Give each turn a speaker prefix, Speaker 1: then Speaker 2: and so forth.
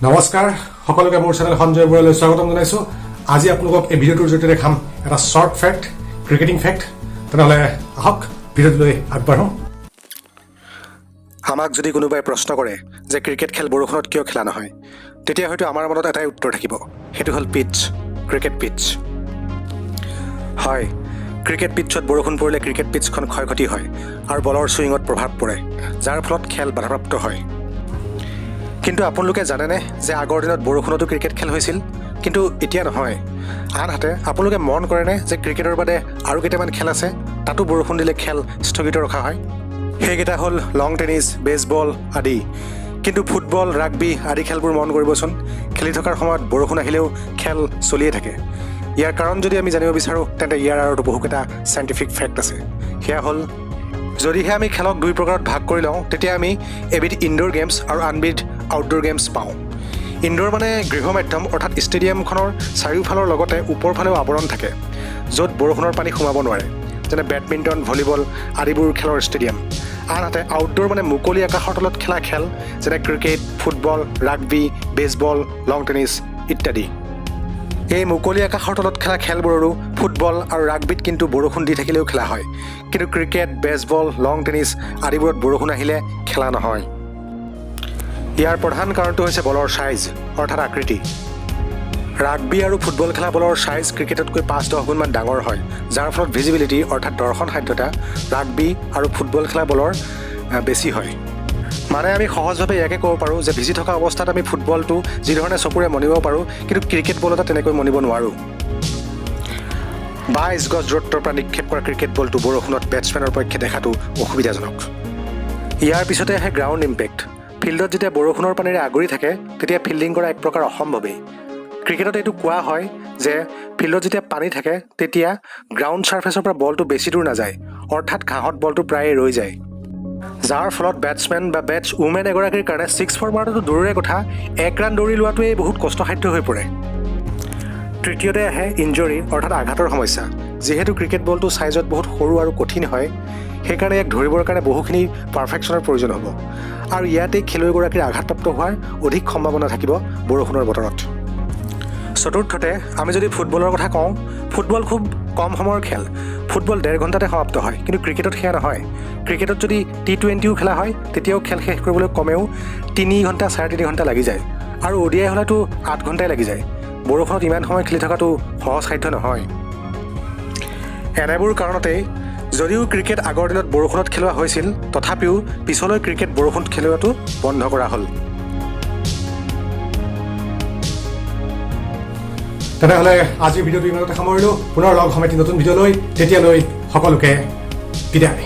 Speaker 1: নমস্কাৰ সকলোকে মোৰ চেনেল সঞ্জয় বৰুৱালৈ স্বাগতম জনাইছো। আজি আপোনালোকক এই ভিডিঅ'টোৰ জৰিয়তে দেখাম এটা শৰ্ট ফেক্ট, ক্ৰিকেটিং ফেক্ট। তেনেহ'লে আহক ভিডিঅ'টোলৈ আগবাঢ়ো। আমাক যদি কোনোবাই প্ৰশ্ন কৰে যে ক্ৰিকেট খেল বৰষুণত কিয় খেলা নহয়, তেতিয়া হয়তো আমাৰ মনত এটাই উত্তৰ থাকিব, সেইটো হ'ল পিটছ, ক্ৰিকেট পিটছ। হয়, ক্ৰিকেট পিটছত বৰষুণ পৰিলে ক্ৰিকেট পিটছখন ক্ষয়ক্ষতি হয় আৰু বলৰ ছুইঙত প্ৰভাৱ পৰে, যাৰ ফলত খেল বাধাপ্ৰাপ্ত হয়। কিন্তু আপোনালোকে জানেনে যে আগৰ দিনত বৰষুণতো ক্ৰিকেট খেল হৈছিল, কিন্তু এতিয়া নহয়। আনহাতে আপোনালোকে মন কৰেনে যে ক্ৰিকেটৰ বাদে আৰু কেইটামান খেল আছে, তাতো বৰষুণ দিলে খেল স্থগিত ৰখা হয়? সেইকেইটা হ'ল লং টেনিছ, বেছবল আদি। কিন্তু ফুটবল, ৰাগবী আদি খেলবোৰ মন কৰিবচোন, খেলি থকাৰ সময়ত বৰষুণ আহিলেও খেল চলিয়ে থাকে। ইয়াৰ কাৰণ যদি আমি জানিব বিচাৰোঁ, তেন্তে ইয়াৰ আঁৰতো বহুকেইটা চাইণ্টিফিক ফেক্ট আছে। সেয়া হ'ল, যদিহে আমি খেলক দুই প্ৰকাৰত ভাগ কৰি লওঁ, তেতিয়া আমি এবিধ ইনডোৰ গেমছ আৰু আনবিধ আউটডোৰ গেমছ পাওঁ। ইনডোৰ মানে গৃহ মাধ্যম, অৰ্থাৎ ষ্টেডিয়ামখনৰ চাৰিওফালৰ লগতে ওপৰফালেও আৱৰণ থাকে, য'ত বৰষুণৰ পানী সোমাব নোৱাৰে, যেনে বেডমিণ্টন, ভলীবল আদিবোৰ খেলৰ ষ্টেডিয়াম। আনহাতে আউটডোৰ মানে মুকলি আকাশৰ তলত খেলা খেল, যেনে ক্ৰিকেট, ফুটবল, ৰাগবী, বেছবল, লং টেনিছ ইত্যাদি। এই মুকলি আকাশৰ তলত খেলা খেলবোৰৰো ফুটবল আৰু ৰাগবীত কিন্তু বৰষুণ দি থাকিলেও খেলা হয়, কিন্তু ক্ৰিকেট, বেছবল, লং টেনিছ আদিবোৰত বৰষুণ আহিলে খেলা নহয়। ইয়াৰ প্ৰধান কাৰণটো হৈছে বলৰ ছাইজ, অৰ্থাৎ আকৃতি। ৰাগবী আৰু ফুটবল খেলা বলৰ ছাইজ ক্ৰিকেটতকৈ 5-10 গুণমান ডাঙৰ হয়, যাৰ ফলত ভিজিবিলিটি অৰ্থাৎ দৰ্শন সাধ্যতা ৰাগবী আৰু ফুটবল খেলা বলৰ বেছি হয়। মানে আমি সহজভাৱে ইয়াকে ক'ব পাৰোঁ যে ভিজি থকা অৱস্থাত আমি ফুটবলটো যিধৰণে চকুৰে মনিব পাৰোঁ, কিন্তু ক্ৰিকেট বল এটা তেনেকৈ মনিব নোৱাৰোঁ। 22 গজ দূৰত্বৰ পৰা নিক্ষেপ কৰা ক্ৰিকেট বলটো বৰষুণত বেটছমেনৰ পক্ষে দেখাটো অসুবিধাজনক। ইয়াৰ পিছতে আহে গ্ৰাউণ্ড ইম্পেক্ট। ফিল্ডত যেতিয়া বৰষুণৰ পানীৰে আগুৰি থাকে, তেতিয়া ফিল্ডিং কৰা এক প্ৰকাৰ অসম্ভৱেই। ক্ৰিকেটত এইটো কোৱা হয় যে ফিল্ডত যেতিয়া পানী থাকে, তেতিয়া গ্ৰাউণ্ড ছাৰ্ফেচৰ পৰা বলটো বেছি দূৰ নাযায়, অৰ্থাৎ ঘাঁহত বলটো প্ৰায়ে ৰৈ যায়, যাৰ ফলত বেটছমেন বা বেটছ উমেন এগৰাকীৰ কাৰণে 6-4 মাৰাটো দূৰৰে কথা, 1 ৰান দৌৰি লোৱাটোৱেই বহুত কষ্টসাধ্য হৈ পৰে। তৃতীয়তে আহে ইঞ্জৰী অৰ্থাৎ আঘাতৰ সমস্যা। যিহেতু ক্ৰিকেট বলটো ছাইজত বহুত সৰু আৰু কঠিন হয়, সেইকাৰণে ইয়াক ধৰিবৰ কাৰণে বহুখিনি পাৰফেকশ্যনৰ প্ৰয়োজন হ'ব, আৰু ইয়াতেই খেলুৱৈগৰাকীৰ আঘাতপ্ৰাপ্ত হোৱাৰ অধিক সম্ভাৱনা থাকিব বৰষুণৰ বতৰত। চতুৰ্থতে আমি যদি ফুটবলৰ কথা কওঁ, ফুটবল খুব কম সময়ৰ খেল। ফুটবল 1.5 ঘণ্টাতে সমাপ্ত হয়, কিন্তু ক্ৰিকেটত সেয়া নহয়। ক্ৰিকেটত যদি T20ও খেলা হয়, তেতিয়াও খেল শেষ কৰিবলৈ কমেও 3 ঘণ্টা 3.5 ঘণ্টা লাগি যায়, আৰু ODI হ'লেতো 8 ঘণ্টাই লাগি যায়। বৰষুণত ইমান সময় খেলি থকাটো সহজসাধ্য নহয়। এনেবোৰ কাৰণতেই যদিও ক্ৰিকেট আগৰ দিনত বৰষুণত খেলোৱা হৈছিল, তথাপিও পিছলৈ ক্ৰিকেট বৰষুণত খেলোৱাটো বন্ধ কৰা হ'ল। তেনেহ'লে আজিৰ ভিডিঅ'টো ইমানতে সামৰিলোঁ। পুনৰ লগ হ'ম এটি নতুন ভিডিঅ'লৈ। তেতিয়ালৈ সকলোকে বিদায়।